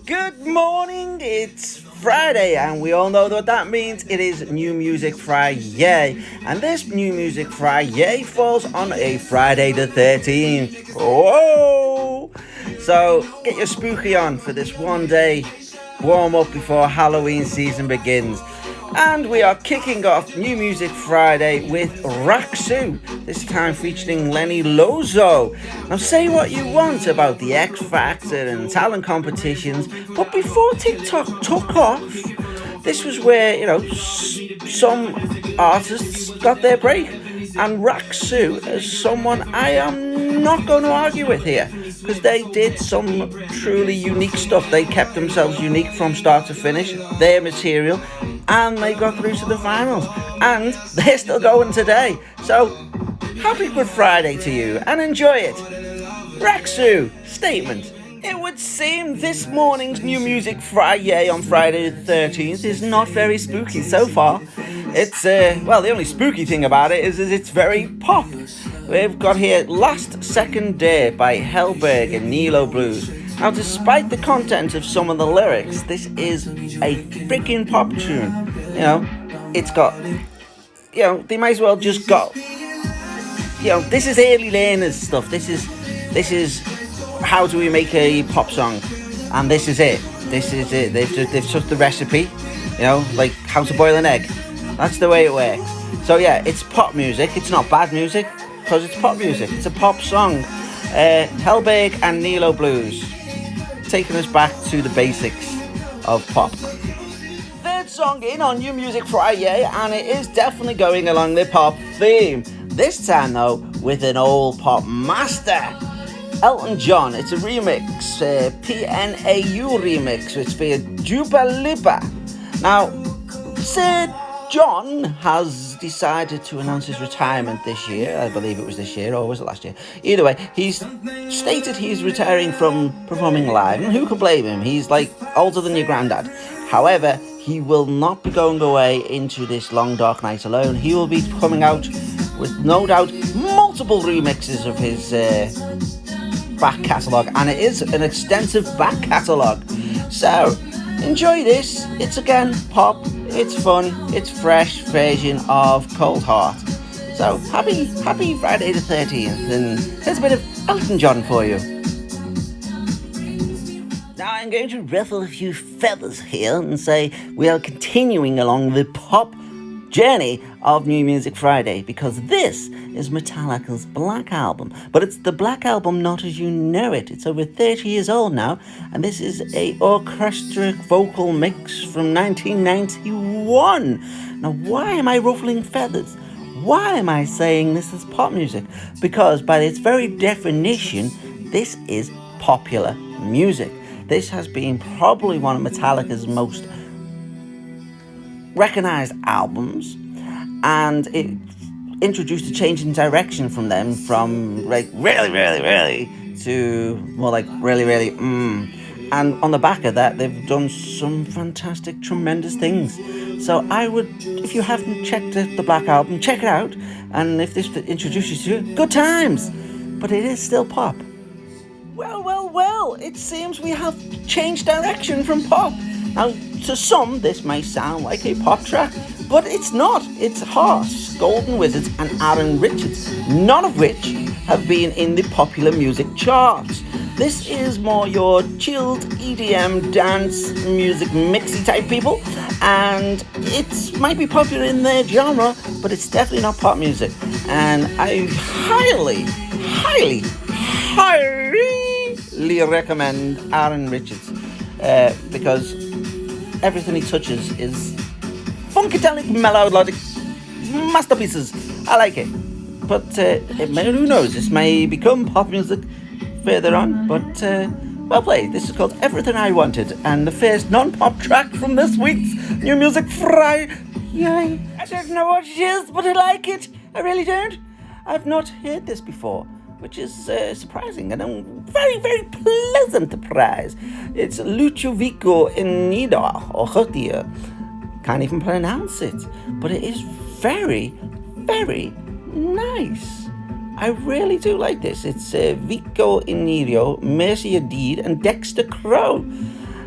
Good morning, it's Friday, and we all know what that means. It is New Music FriYay, and this New Music FriYay falls on a Friday the 13th. Whoa! So get your spooky on for this one day warm up before Halloween season begins. And we are kicking off New Music Friday with Raksu, this time featuring Lenny Lozo. Now say what you want about the X Factor and talent competitions, but before TikTok took off, this was where, some artists got their break. And Raksu is someone I am not going to argue with here, because they did some truly unique stuff. They kept themselves unique from start to finish, their material, and they got through to the finals, and they're still going today. So happy Good Friday to you and enjoy it. Raksu statement. It would seem this morning's New Music FriYay on Friday the 13th is not very spooky so far. It's, the only spooky thing about it is it's very pop. We've got here Last Second Day by Hellberg and Nilo Blues. Now, despite the content of some of the lyrics, this is a freaking pop tune. It's got, they might as well just go. This is early learners stuff. This is how do we make a pop song, and this is it. They've took the recipe, like how to boil an egg. That's the way it works. So yeah, it's pop music. It's not bad music because it's pop music. It's a pop song. Hellberg and Nilo Blues, taking us back to the basics of pop. Third song in on New Music FriYay, and it is definitely going along the pop theme. This time though, with an old pop master, Elton John. It's a remix, PNAU remix. It's for Juba Lipa. Now, Sir John has decided to announce his retirement this year. I believe it was this year, or was it last year? Either way, he's stated he's retiring from performing live, and who can blame him? He's like older than your granddad. However, he will not be going away into this long dark night alone. He will be coming out with, no doubt, multiple remixes of his back catalogue, and it is an extensive back catalogue. So enjoy this. It's again pop, it's fun, it's fresh version of Cold Heart. So happy Friday the 13th, and here's a bit of Elton John for you. Now I'm going to ruffle a few feathers here and say we are continuing along the pop journey of New Music Friday, because this is Metallica's Black Album, but it's the Black Album not as you know it. It's over 30 years old now, and this is a orchestra vocal mix from 1991. Now, why am I ruffling feathers? Why am I saying this is pop music? Because by its very definition, this is popular music. This has been probably one of Metallica's most recognized albums, and it introduced a change in direction from them, from like really to more like really and on the back of that they've done some fantastic, tremendous things. So I would, if you haven't checked the Black Album, check it out, and if this introduces you to it, good times. But it is still pop. Well, it seems we have changed direction from pop. Now, to some, this may sound like a pop track, but it's not. It's Horse, Golden Wizards, and Aaron Richards, none of which have been in the popular music charts. This is more your chilled EDM dance music mixy type people, and it might be popular in their genre, but it's definitely not pop music. And I highly recommend Aaron Richards, because everything he touches is funkadelic, melodic masterpieces. I like it. But who knows? This may become pop music further on. But well played. This is called Everything I Wanted, and the first non-pop track from this week's New Music FriYay. I don't know what it is, but I like it. I really don't. I've not heard this before, which is surprising, and a very, very pleasant surprise. It's Luchovico in Nida, or Hotia. Can't even pronounce it, but it is very, very nice. I really do like this. It's Vico Inirio, Mercy Adid, and Dexter Crow.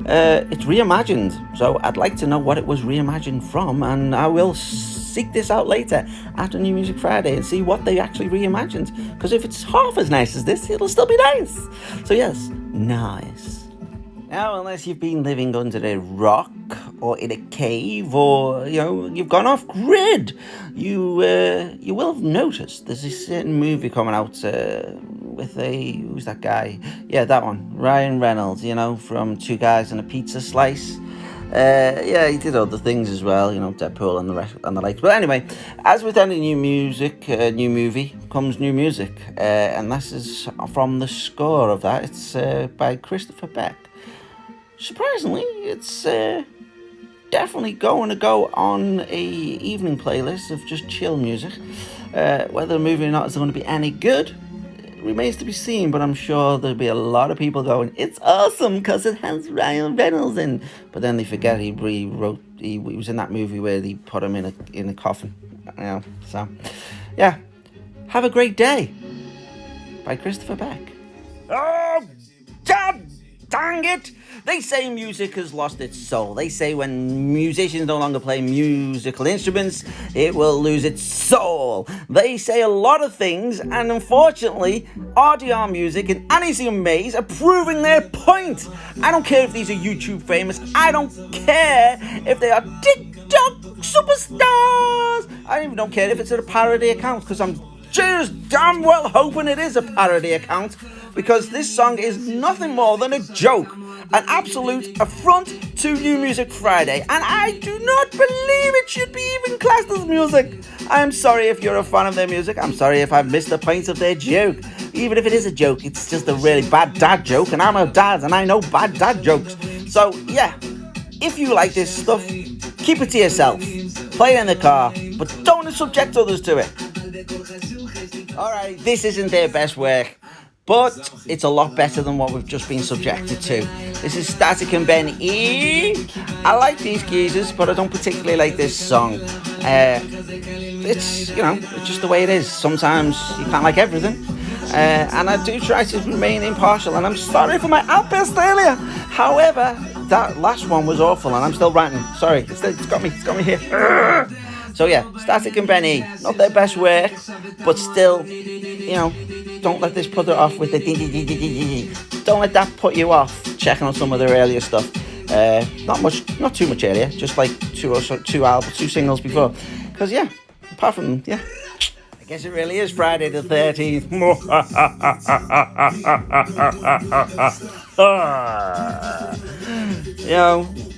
it's reimagined. So I'd like to know what it was reimagined from, and I will seek this out later after New Music Friday and see what they actually reimagined. Because if it's half as nice as this, it'll still be nice. So yes, nice. Now, unless you've been living under a rock or in a cave, or you've gone off grid, you will have noticed there's this certain movie coming out with who's that guy? Yeah, that one, Ryan Reynolds. From Two Guys and a Pizza Slice. Yeah, he did other things as well, Deadpool and the rest and the likes. But anyway, as with any new movie comes new music, and this is from the score of that. It's by Christopher Beck. Surprisingly, it's definitely going to go on a evening playlist of just chill music. Whether the movie or not is going to be any good remains to be seen, but I'm sure there'll be a lot of people going, it's awesome because it has Ryan Reynolds in. But then they forget he was in that movie where they put him in a coffin. So yeah, Have a Great Day by Christopher Beck. Oh, God dang it! They say music has lost its soul. They say when musicians no longer play musical instruments, it will lose its soul. They say a lot of things, and unfortunately, RDR Music and Anisim Mays are proving their point. I don't care if these are YouTube famous. I don't care if they are TikTok superstars. I even don't care if it's a parody account, because I'm just damn well hoping it is a parody account, because this song is nothing more than a joke. An absolute affront to New Music Friday, and I do not believe it should be even classed as music. I'm sorry if you're a fan of their music. I'm sorry if I've missed the point of their joke. Even if it is a joke, it's just a really bad dad joke, and I'm a dad, and I know bad dad jokes. So yeah, if you like this stuff, keep it to yourself. Play it in the car, but don't subject others to it. Alright, this isn't their best work, but it's a lot better than what we've just been subjected to. This is Static and Ben E. I like these geezers, but I don't particularly like this song. It's just the way it is. Sometimes you can't like everything. And I do try to remain impartial, and I'm sorry for my outburst earlier. However, that last one was awful, and I'm still ranting. Sorry, it's got me here. So yeah, Static and Ben E. Not their best work, but still, don't let this put it off with the dee. Don't let that put you off checking out some of their earlier stuff. Not too much earlier, just like two singles before. Because yeah, apart from I guess it really is Friday the 13th.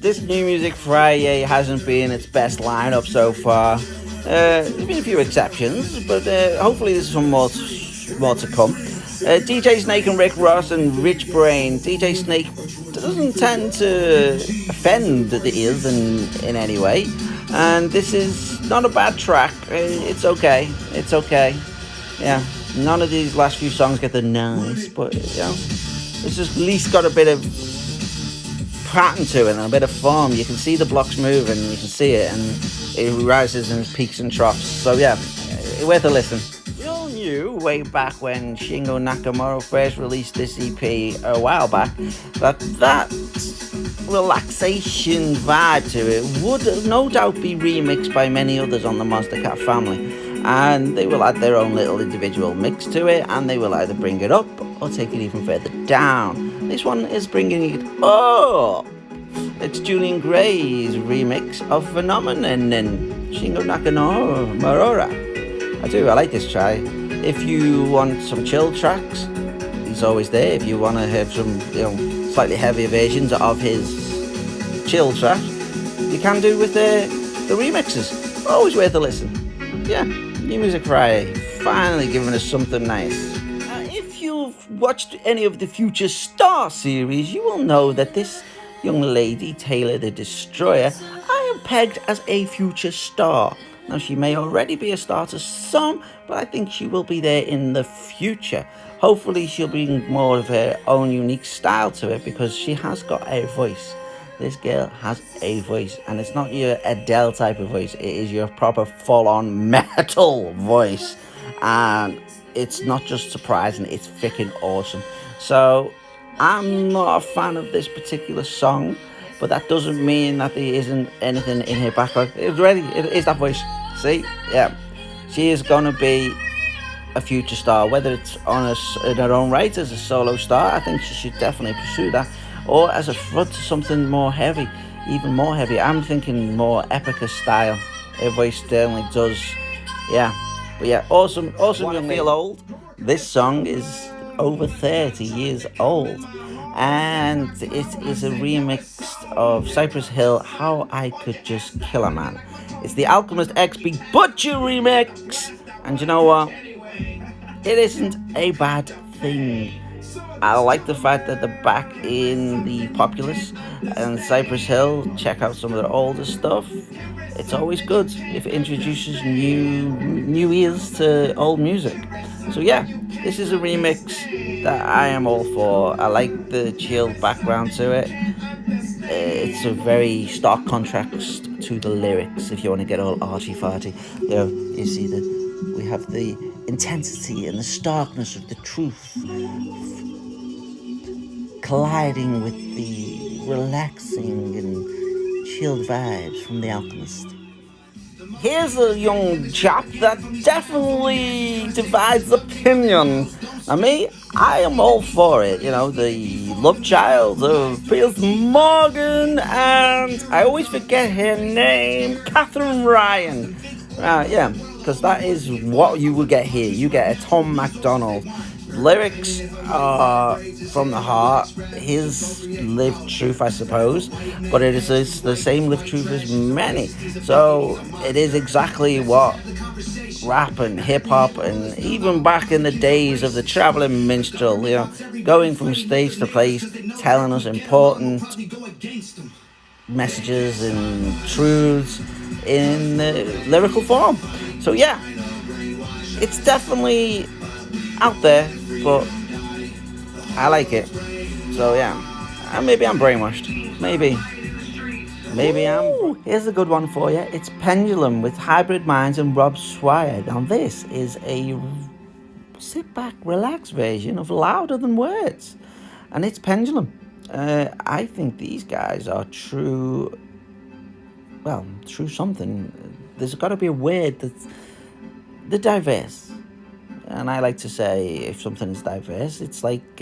This New Music Friday hasn't been its best lineup so far. There's been a few exceptions, but hopefully there's some more to come. DJ Snake and Rick Ross and Rich Brain. DJ Snake doesn't tend to offend the ears in any way, and this is not a bad track. It's okay. Yeah, none of these last few songs get the nice, but it's just at least got a bit of pattern to it and a bit of form. You can see the blocks move, and you can see it, and it rises and peaks and troughs. So yeah, worth a listen. We all knew way back when Shingo Nakamura first released this EP a while back that relaxation vibe to it would no doubt be remixed by many others on the Monster Cat family, and they will add their own little individual mix to it, and they will either bring it up or take it even further down. This one is bringing it up. It's Julian Gray's remix of Phenomenon and Shingo Nakamura. I like this track. If you want some chill tracks, he's always there. If you want to have some slightly heavier versions of his chill tracks, you can do with the remixes. Always worth a listen. Yeah, New Music Friday, finally giving us something nice. If you've watched any of the Future Star series, you will know that this young lady, Taylor the Destroyer, I am pegged as a future star. Now, she may already be a star to some, but I think she will be there in the future. Hopefully, she'll bring more of her own unique style to it, because she has got a voice. This girl has a voice, and it's not your Adele type of voice. It is your proper full-on metal voice, and it's not just surprising, it's freaking awesome. So I'm not a fan of this particular song, but that doesn't mean that there isn't anything in her backlog. It is that voice. See, yeah, she is gonna be a future star, whether it's in her own right as a solo star. I think she should definitely pursue that, or as a front to something more heavy, even more heavy. I'm thinking more Epica style. Her voice certainly does, yeah. But yeah, awesome. Wanna feel old? This song is over 30 years old, and it is a remix of Cypress Hill, How I Could Just Kill a Man. It's the Alchemist X Big Butcher remix, and you know what? It isn't a bad thing. I like the fact that they're back in the Populace and Cypress Hill. Check out some of their older stuff. It's always good if it introduces new ears to old music. So yeah, this is a remix that I am all for. I like the chilled background to it. It's a very stark contrast to the lyrics. If you want to get all arty farty, you see we have the intensity and the starkness of the truth colliding with the relaxing and chilled vibes from The Alchemist. Here's a young chap that definitely divides opinion. Now me, I am all for it. You know, the love child of Piers Morgan, and I always forget her name, Catherine Ryan. Yeah, because that is what you will get here. You get a Tom MacDonald. Lyrics are from the heart, his lived truth, I suppose, but it is the same lived truth as many. So it is exactly what rap and hip hop, and even back in the days of the traveling minstrel, you know, going from stage to place, telling us important messages and truths in lyrical form. So yeah, it's definitely out there, but I like it. So yeah, maybe I'm brainwashed. Maybe I'm. Ooh, here's a good one for you. It's Pendulum with Hybrid Minds and Rob Swire. Now this is a sit back, relax version of Louder Than Words, and it's Pendulum. I think these guys are true something. There's got to be a word they're diverse. And I like to say, if something is diverse, it's like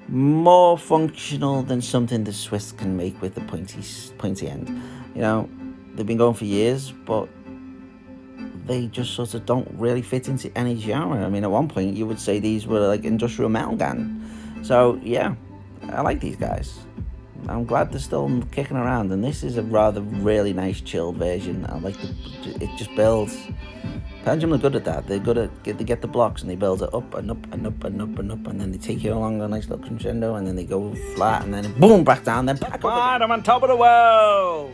more functional than something the Swiss can make with the pointy end. You know, they've been going for years, but they just sort of don't really fit into any genre. I mean, at one point, you would say these were like industrial metal gang. So, yeah, I like these guys. I'm glad they're still kicking around, and this is a rather really nice chilled version. I like it just builds. Pendulum are good at that. They're good at they get the blocks and they build it up and up and up and up and up, and then they take you along a nice little crescendo, and then they go flat and then boom back down, then back up. I'm on top of the world.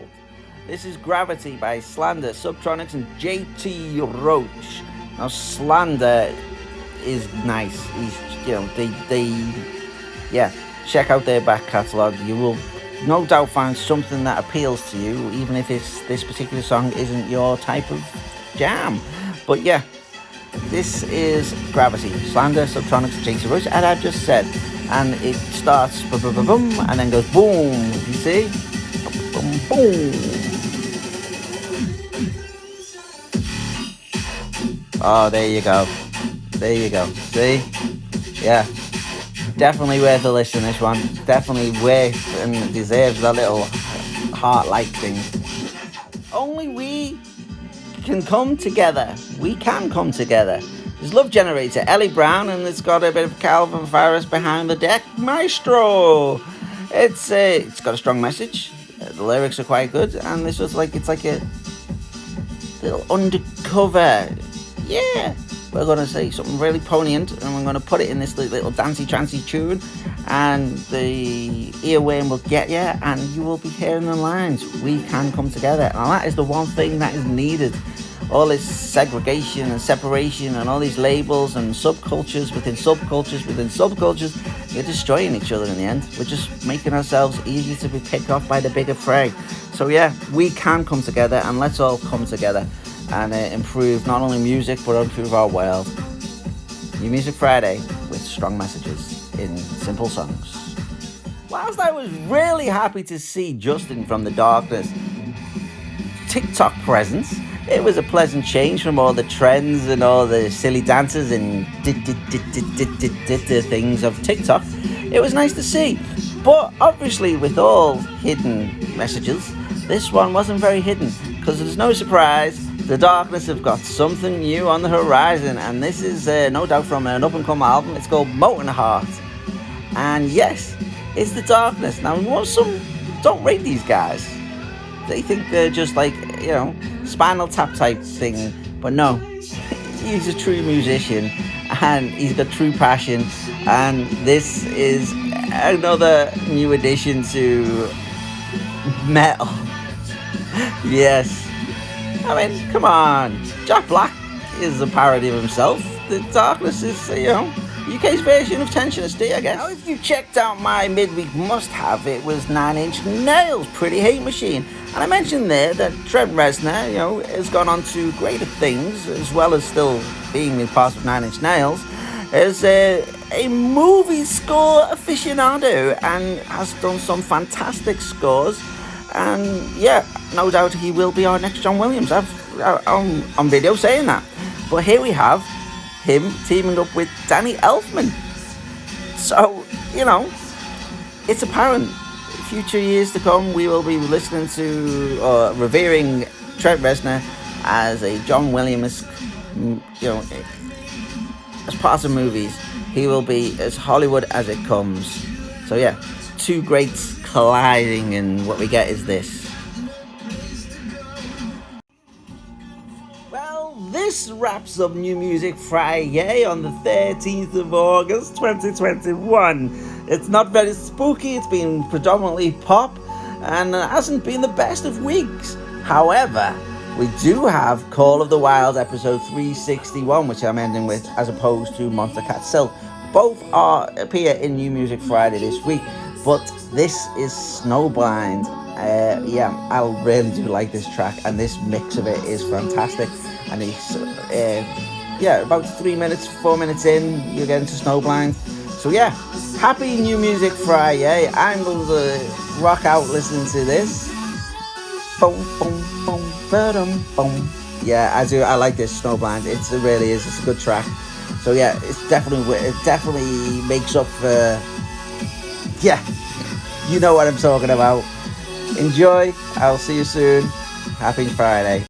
This is Gravity by Slander, Subtronics, and JT Roach. Now Slander is nice. Check out their back catalogue. You will no doubt find something that appeals to you, even if this particular song isn't your type of jam. But yeah, this is Gravity, Slander, Subtronics, JT Roach, as I've just said. And it starts boom, and then goes boom. You see? Boom, boom. Oh, there you go. See? Yeah. Definitely worth a listen, this one. Definitely worth and deserves a little heart-like thing. Only we can come together. We can come together. There's Love Generator, Ellie Brown, and it's got a bit of Calvin Farris behind the deck. Maestro! It's got a strong message. The lyrics are quite good, and this was it's like a little undercover. Yeah! We're going to say something really poignant, and we're going to put it in this little dancey-trancy tune, and the earworm will get you, and you will be hearing the lines. We can come together, and that is the one thing that is needed. All this segregation and separation and all these labels and subcultures within subcultures within subcultures, we're destroying each other in the end. We're just making ourselves easy to be picked off by the bigger fray. So yeah, we can come together, and let's all come together and improve not only music but improve our world. New Music Friday with strong messages in simple songs. Whilst I was really happy to see Justin from the Darkness TikTok presence, it was a pleasant change from all the trends and all the silly dances and things of TikTok. It was nice to see. But obviously, with all hidden messages, this one wasn't very hidden, because there's no surprise, the Darkness have got something new on the horizon, and this is no doubt from an up-and-coming album. It's called Molten Heart. And yes, it's the Darkness. Now, some don't rate these guys. They think they're just like, Spinal Tap type thing. But no, he's a true musician and he's got true passion. And this is another new addition to metal. Yes. I mean, come on. Jack Black is a parody of himself. The Darkness is, UK's version of Tensionist D, I guess. Now, if you checked out my midweek must-have, it was 9 Inch Nails' Pretty Hate Machine. And I mentioned there that Trent Reznor, has gone on to greater things, as well as still being a part of 9 Inch Nails, as a movie score aficionado and has done some fantastic scores. And yeah, no doubt he will be our next John Williams. I'm on video saying that. But here we have him teaming up with Danny Elfman. So, it's apparent. Future years to come, we will be listening to or revering Trent Reznor as a John Williams, as part of movies. He will be as Hollywood as it comes. So yeah, two greats colliding, and what we get is this. This wraps up New Music FriYay on the 13th of August 2021. It's not very spooky, it's been predominantly pop, and it hasn't been the best of weeks. However, we do have Call of the Wild episode 361, which I'm ending with, as opposed to Monster Cat Silk. Both appear in New Music Friday this week, but this is Snowblind. I really do like this track, and this mix of it is fantastic. And he's, about 4 minutes in, you're getting to Snowblind. So yeah, happy New Music Friday. I'm going to rock out listening to this. Boom, boom, boom, ba-dum, boom. Yeah, I do. I like this Snowblind. It really is. It's a good track. So yeah, it definitely makes up for. Yeah, you know what I'm talking about. Enjoy. I'll see you soon. Happy Friday.